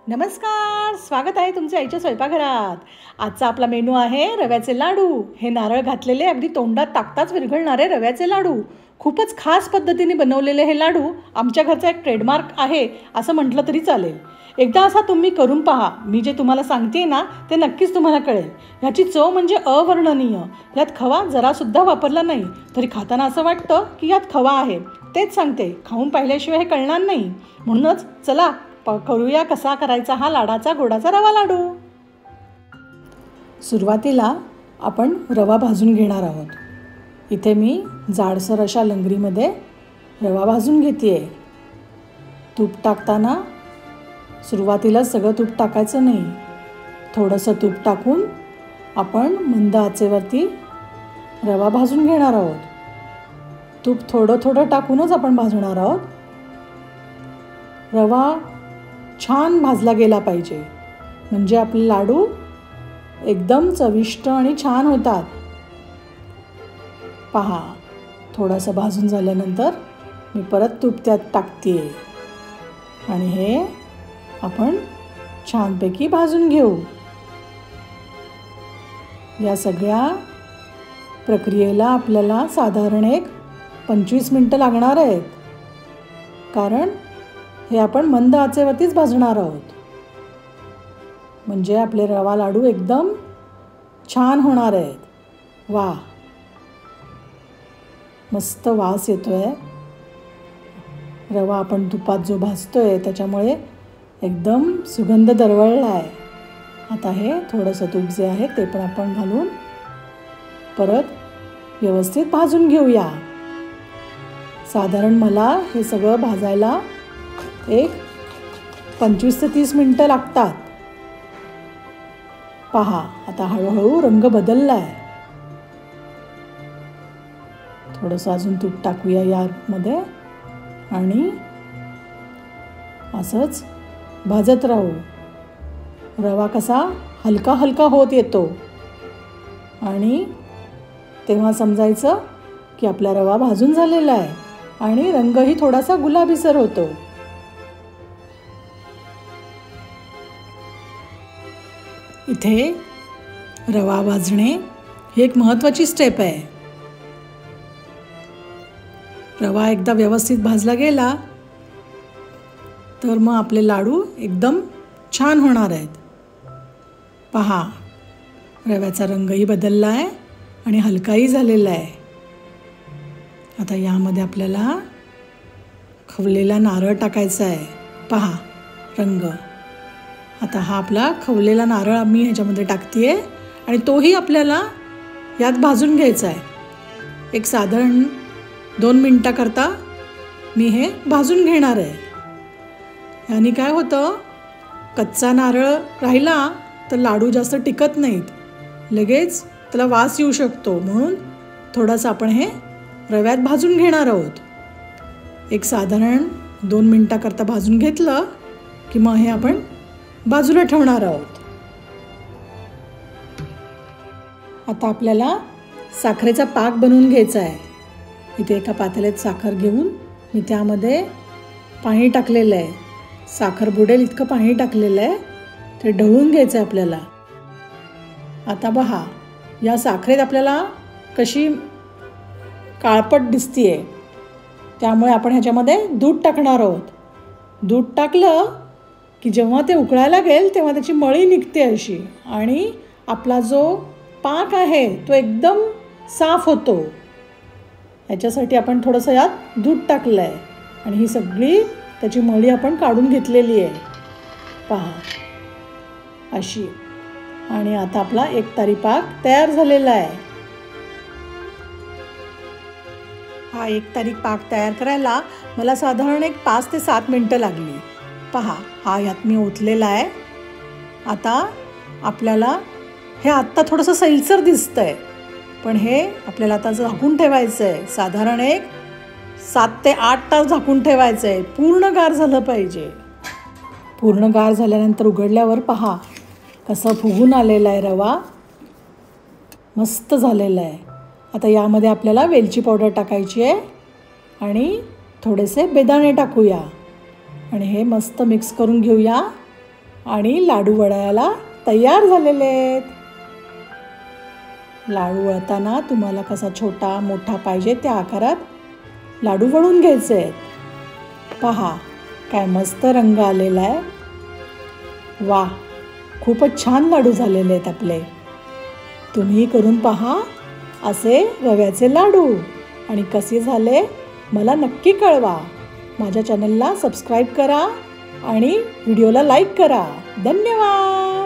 नमस्कार, स्वागत आहे तुमच्या आईच्या स्वयंपाकघरात. आजचा आपला मेनू आहे रव्याचे लाडू. हे नारळ घातलेले अगदी तोंडात टाकताच विरघळणारे रव्याचे लाडू. खूपच खास पद्धतीने बनवलेले हे लाडू आमच्या घरचा एक ट्रेडमार्क आहे असं म्हटलं तरी चालेल. एकदा असा तुम्ही करून पहा. मी जे तुम्हाला सांगते ना ते नक्कीच तुम्हाला कळेल. ह्याची चव म्हणजे अवर्णनीय. यात खवा जरासुद्धा वापरला नाही तरी खाताना असं वाटतं की यात खवा आहे. तेच सांगते, खाऊन पाहिल्याशिवाय हे कळणार नाही. म्हणूनच चला करूया कसा करायचा हा लाडाचा गोडाचा रवा लाडू. सुरुवातीला आपण रवा भाजून घेणार आहोत. इथे मी जाडसर अशा लंगरीमध्ये रवा भाजून घेते आहे. तूप टाकताना सुरुवातीला सगळं तूप टाकायचं नाही. थोडंसं तूप टाकून आपण मंद आचेवरती रवा भाजून घेणार आहोत. तूप थोडं थोडं टाकूनच आपण भाजणार आहोत. रवा छान भाजला गेला पाहिजे म्हणजे आपले लाडू एकदम चविष्ट आणि छान होतात. पहा, थोडंसं भाजून झाल्यानंतर मी परत तूप त्यात टाकते आणि हे आपण छानपैकी भाजून घेऊ. या सगळ्या प्रक्रियेला आपल्याला साधारण 25 मिनटं लागणार आहेत, कारण हे आपण मंद आचेवरतीच भाजणार आहोत. म्हणजे आपले रवा लाडू एकदम छान होणार आहेत. वा, मस्त वास येतोय. रवा आपण तुपात जो भाजतोय त्याच्यामुळे एकदम सुगंध दरवळला आहे. आता हे थोडंसं तूप जे आहे ते पण आपण घालून परत व्यवस्थित भाजून घेऊया. साधारण मला हे सगळं भाजायला 25 ते 30 मिनटं लागतात. पहा, आता हळूहळू रंग बदलला आहे. थोडंसं अजून तूप टाकूया यामध्ये आणि असंच भाजत राहू. रवा कसा हलका हलका होत येतो आणि तेव्हा समजायचं की आपला रवा भाजून झालेला आहे आणि रंगही थोडासा गुलाबीसर होतो. इथे रवा भाजणे ही एक महत्त्वाची स्टेप आहे. रवा एकदा व्यवस्थित भाजला गेला तर मग आपले लाडू एकदम छान होणार आहेत. पहा, रव्याचा रंगही बदलला आहे आणि हलकाही झालेला आहे. आता यामध्ये आपल्याला खवलेला नारळ टाकायचा आहे. पहा रंग. आता हा आपला खवलेला नारळ मी ह्याच्यामध्ये टाकते आहे आणि तोही आपल्याला यात भाजून घ्यायचा आहे. एक साधारण 2 मिनटाकरता मी हे भाजून घेणार आहे. याने काय होतं, कच्चा नारळ राहिला तर लाडू जास्त टिकत नाहीत, लगेच त्याला वास येऊ शकतो. म्हणून थोडंसं आपण हे रव्यात भाजून घेणार आहोत. एक साधारण 2 मिनटाकरता भाजून घेतलं की मग हे आपण बाजूला ठेवणार आहोत. आता आपल्याला साखरेचा पाक बनवून घ्यायचा आहे. इथे एका पातेल्यात साखर घेऊन मी त्यामध्ये पाणी टाकलेलं आहे. साखर बुडेल इतकं पाणी टाकलेलं आहे. ते ढवळून घ्यायचं आहे आपल्याला. आता पहा, या साखरेत आपल्याला कशी काळपट दिसते आहे, त्यामुळे आपण ह्याच्यामध्ये दूध टाकणार आहोत. दूध टाकलं की जेव्हा ते उकळायला लागेल तेव्हा त्याची मळी निघते अशी आणि आपला जो पाक आहे तो एकदम साफ होतो. ह्याच्यासाठी आपण थोडंसं यात दूध टाकलं आहे आणि ही सगळी त्याची मळी आपण काढून घेतलेली आहे. पहा अशी. आणि आता आपला एकतारी पाक तयार झालेला आहे. हा एकतारी पाक तयार करायला मला साधारण 5 ते 7 मिनटं लागली. पहा, हा यात मी ओतलेला आहे. आता आपल्याला हे आत्ता थोडंसं सैलसर दिसतं आहे, पण हे आपल्याला आता झाकून ठेवायचं आहे. साधारण 7 ते 8 तास झाकून ठेवायचं आहे. पूर्ण गार झालं पाहिजे. पूर्ण गार झाल्यानंतर उघडल्यावर पहा कसं फुगून आलेला आहे रवा. मस्त झालेला आहे. आता यामध्ये आपल्याला वेलची पावडर टाकायची आहे आणि थोडेसे बेदाणे टाकूया आणि हे मस्त मिक्स करून घेऊया आणि लाडू वळायला तयार झालेले आहेत. लाडू वळताना तुम्हाला कसा छोटा मोठा पाहिजे त्या आकारात लाडू वळून घ्यायचे आहेत. पहा काय मस्त रंग आलेला आहे. वा, खूपच छान लाडू झालेले आहेत आपले. तुम्ही करून पहा असे रव्याचे लाडू आणि कसे झाले मला नक्की कळवा. माझ्या चॅनलला सबस्क्राईब करा आणि व्हिडिओला लाईक करा. धन्यवाद.